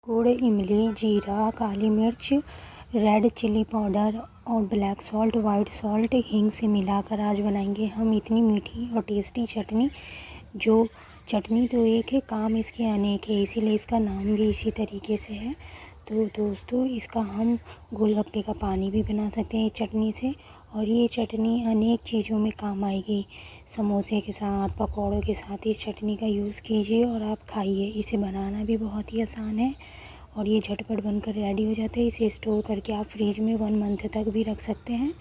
गुड़, इमली, जीरा, काली मिर्च, रेड चिली पाउडर और ब्लैक सॉल्ट, वाइट सॉल्ट, हींग से मिलाकर आज बनाएंगे हम इतनी मीठी और टेस्टी चटनी। जो चटनी तो एक है, काम इसके अनेक है, इसीलिए इसका नाम भी इसी तरीके से है। तो दोस्तों, इसका हम गोलगप्पे का पानी भी बना सकते हैं इस चटनी से, और ये चटनी अनेक चीज़ों में काम आएगी। समोसे के साथ, पकौड़ों के साथ इस चटनी का यूज़ कीजिए और आप खाइए। इसे बनाना भी बहुत ही आसान है और ये झटपट बनकर रेडी हो जाता है। इसे स्टोर करके आप फ्रिज में 1 मंथ तक भी रख सकते हैं।